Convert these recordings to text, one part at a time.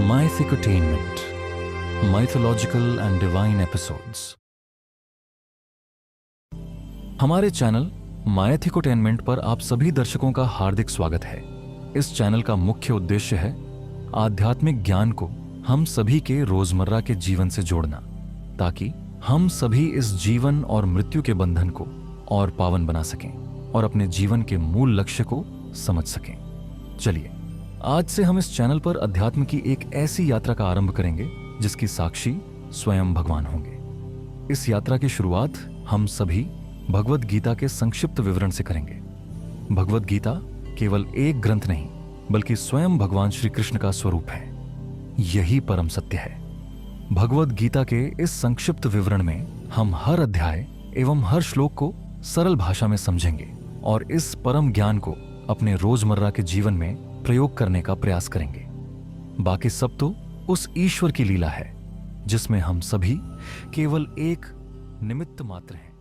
Mythicotainment, Mythological and Divine Episodes। हमारे channel मायथिकोटेनमेंट पर आप सभी दर्शकों का हार्दिक स्वागत है। इस चैनल का मुख्य उद्देश्य है आध्यात्मिक ज्ञान को हम सभी के रोजमर्रा के जीवन से जोड़ना, ताकि हम सभी इस जीवन और मृत्यु के बंधन को और पावन बना सकें और अपने जीवन के मूल लक्ष्य को समझ सकें। चलिए, आज से हम इस चैनल पर अध्यात्म की एक ऐसी यात्रा का आरंभ करेंगे जिसकी साक्षी स्वयं भगवान होंगे। इस यात्रा की शुरुआत हम सभी भगवद गीता के संक्षिप्त विवरण से करेंगे। भगवद गीता केवल एक ग्रंथ नहीं, बल्कि स्वयं भगवान श्री कृष्ण का स्वरूप है। यही परम सत्य है। भगवद गीता के इस संक्षिप्त विवरण में हम हर अध्याय एवं हर श्लोक को सरल भाषा में समझेंगे और इस परम ज्ञान को अपने रोजमर्रा के जीवन में प्रयोग करने का प्रयास करेंगे। बाकी सब तो उस ईश्वर की लीला है जिसमें हम सभी केवल एक निमित्त मात्र हैं।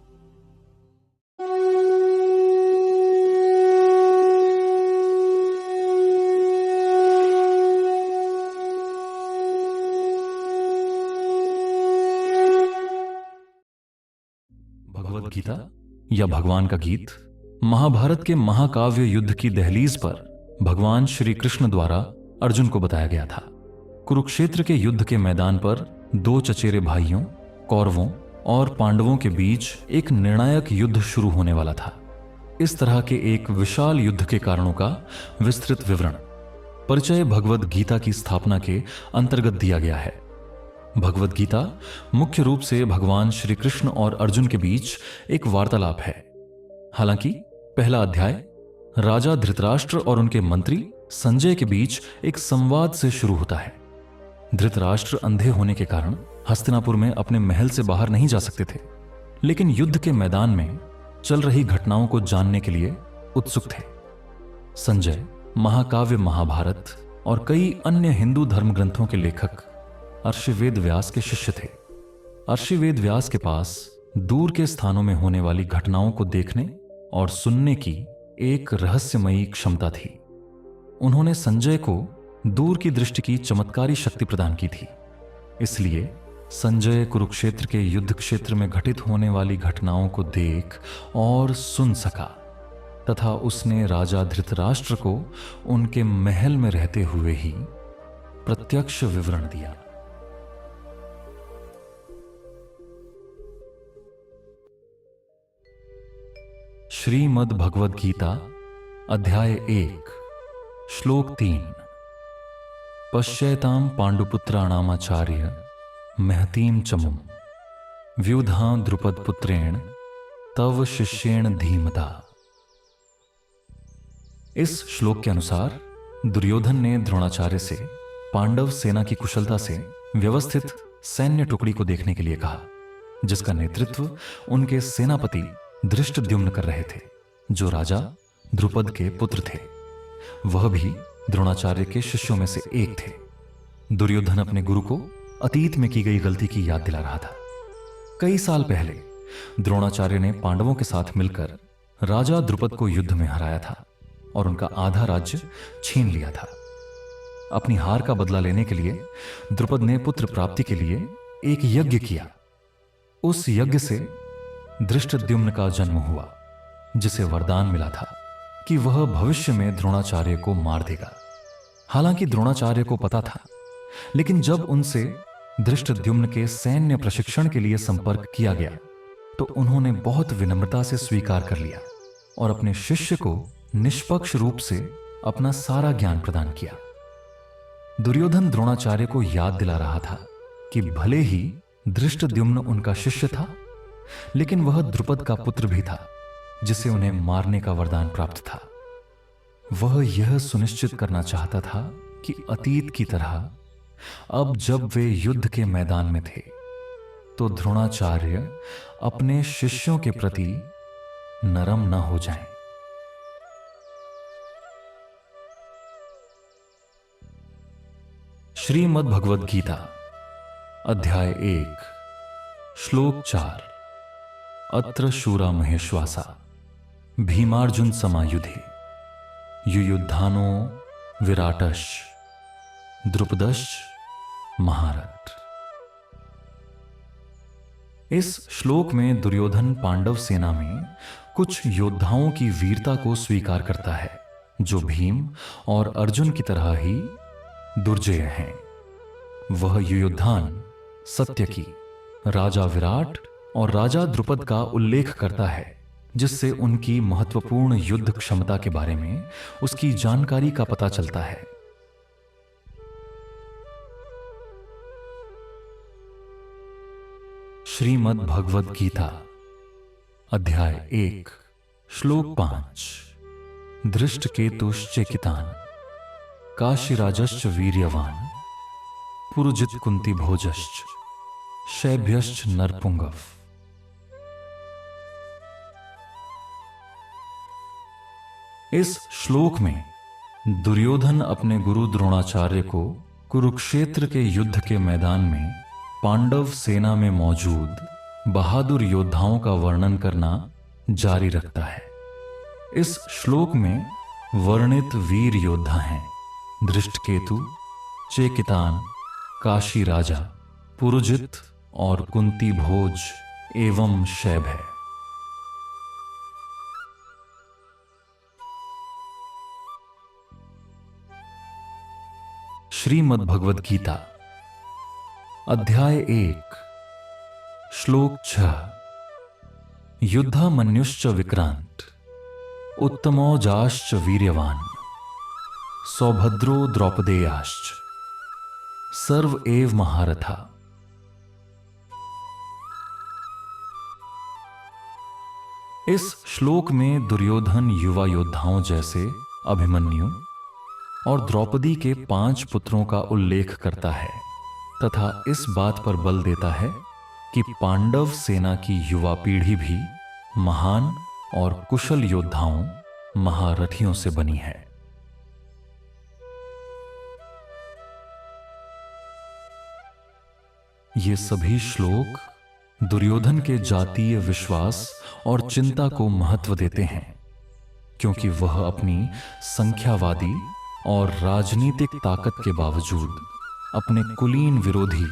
भगवद गीता या भगवान का गीत महाभारत के महाकाव्य युद्ध की दहलीज पर भगवान श्री कृष्ण द्वारा अर्जुन को बताया गया था। कुरुक्षेत्र के युद्ध के मैदान पर दो चचेरे भाइयों कौरवों और पांडवों के बीच एक निर्णायक युद्ध शुरू होने वाला था। इस तरह के एक विशाल युद्ध के कारणों का विस्तृत विवरण परिचय भगवद गीता की स्थापना के अंतर्गत दिया गया है। भगवद गीता मुख्य रूप से भगवान श्री कृष्ण और अर्जुन के बीच एक वार्तालाप है। हालांकि पहला अध्याय राजा धृतराष्ट्र और उनके मंत्री संजय के बीच एक संवाद से शुरू होता है। धृतराष्ट्र अंधे होने के कारण हस्तिनापुर में अपने महल से बाहर नहीं जा सकते थे, लेकिन युद्ध के मैदान में चल रही घटनाओं को जानने के लिए उत्सुक थे। संजय महाकाव्य महाभारत और कई अन्य हिंदू धर्म ग्रंथों के लेखक अर्षि वेद व्यास के शिष्य थे। अर्षि वेद व्यास के पास दूर के स्थानों में होने वाली घटनाओं को देखने और सुनने की एक रहस्यमयी क्षमता थी। उन्होंने संजय को दूर की दृष्टि की चमत्कारी शक्ति प्रदान की थी। इसलिए संजय कुरुक्षेत्र के युद्ध क्षेत्र में घटित होने वाली घटनाओं को देख और सुन सका तथा उसने राजा धृतराष्ट्र को उनके महल में रहते हुए ही प्रत्यक्ष विवरण दिया। श्रीमद् भगवद गीता अध्याय 1 श्लोक 3। पश्येतां पांडुपुत्राणामाचार्य महतीं चमुं व्युधां द्रुपदपुत्रेण तव शिष्येण धीमता। इस श्लोक के अनुसार दुर्योधन ने द्रोणाचार्य से पांडव सेना की कुशलता से व्यवस्थित सैन्य टुकड़ी को देखने के लिए कहा, जिसका नेतृत्व उनके सेनापति धृष्टद्युम्न कर रहे थे, जो राजा द्रुपद के पुत्र थे। वह भी द्रोणाचार्य के शिष्यों में से एक थे। दुर्योधन अपने गुरु को अतीत में की गई गलती की याद दिला रहा था। कई साल पहले द्रोणाचार्य ने पांडवों के साथ मिलकर राजा द्रुपद को युद्ध में हराया था और उनका आधा राज्य छीन लिया था। अपनी हार का बदला लेने के लिए द्रुपद ने पुत्र प्राप्ति के लिए एक यज्ञ किया। उस यज्ञ से धृष्टद्युम्न का जन्म हुआ, जिसे वरदान मिला था कि वह भविष्य में द्रोणाचार्य को मार देगा। हालांकि द्रोणाचार्य को पता था, लेकिन जब उनसे धृष्टद्युम्न के सैन्य प्रशिक्षण के लिए संपर्क किया गया तो उन्होंने बहुत विनम्रता से स्वीकार कर लिया और अपने शिष्य को निष्पक्ष रूप से अपना सारा ज्ञान प्रदान किया। दुर्योधन द्रोणाचार्य को याद दिला रहा था कि भले ही धृष्टद्युम्न उनका शिष्य था, लेकिन वह द्रुपद का पुत्र भी था, जिसे उन्हें मारने का वरदान प्राप्त था। वह यह सुनिश्चित करना चाहता था कि अतीत की तरह अब जब वे युद्ध के मैदान में थे तो द्रोणाचार्य अपने शिष्यों के प्रति नरम न हो जाएं। श्रीमद् भगवद गीता अध्याय 1 श्लोक 4। अत्र शूरा महेश्वासा भीमार्जुन समायुधे युयुद्धानो विराटश्च द्रुपदश्च महारथ। इस श्लोक में दुर्योधन पांडव सेना में कुछ योद्धाओं की वीरता को स्वीकार करता है जो भीम और अर्जुन की तरह ही दुर्जेय हैं। वह युयुधान, सत्यकी, राजा विराट और राजा द्रुपद का उल्लेख करता है जिससे उनकी महत्वपूर्ण युद्ध क्षमता के बारे में उसकी जानकारी का पता चलता है। श्रीमद् भगवद गीता अध्याय 1 श्लोक 5 धृष्टकेतुश्चेकितान् काशीराजश्च वीर्यवान् पुरुजित कुंती भोजश्च शैभ्यश्च नरपुंगव। इस श्लोक में दुर्योधन अपने गुरु द्रोणाचार्य को कुरुक्षेत्र के युद्ध के मैदान में पांडव सेना में मौजूद बहादुर योद्धाओं का वर्णन करना जारी रखता है। इस श्लोक में वर्णित वीर योद्धा हैं धृष्टकेतु, चेकितान, काशी राजा, पुरुजित और कुंती भोज एवं शैभय। श्रीमद् भगवद गीता अध्याय 1 श्लोक 6 युद्धमन्युश्च विक्रांत उत्तमौजाश्च वीर्यवान् सौभद्रो द्रौपदेयाश्च सर्व एव महारथा। इस श्लोक में दुर्योधन युवा योद्धाओं जैसे अभिमन्यु और द्रौपदी के 5 पुत्रों का उल्लेख करता है तथा इस बात पर बल देता है कि पांडव सेना की युवा पीढ़ी भी महान और कुशल योद्धाओं, महारथियों से बनी है। ये सभी श्लोक दुर्योधन के जातीय विश्वास और चिंता को महत्व देते हैं क्योंकि वह अपनी संख्यावादी और राजनीतिक ताकत के बावजूद अपने कुलीन विरोधी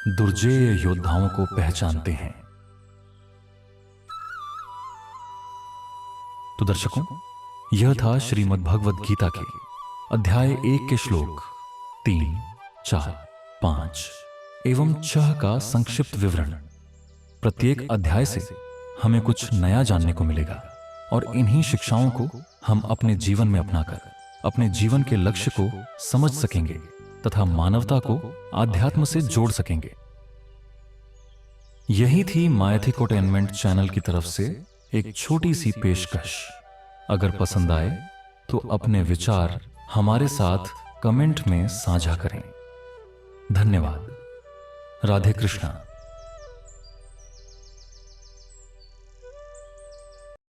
दुर्जेय योद्धाओं को पहचानते हैं। तो दर्शकों, यह था श्रीमद् भगवद गीता के अध्याय 1 के श्लोक 3, 4, 5 एवं 6 का संक्षिप्त विवरण। प्रत्येक अध्याय से हमें कुछ नया जानने को मिलेगा और इन्हीं शिक्षाओं को हम अपने जीवन में अपनाकर अपने जीवन के लक्ष्य को समझ सकेंगे तथा मानवता को आध्यात्म से जोड़ सकेंगे। यही थी मायथिकोटेनमेंट चैनल की तरफ से एक छोटी सी पेशकश। अगर पसंद आए तो अपने विचार हमारे साथ कमेंट में साझा करें। धन्यवाद। राधे कृष्णा।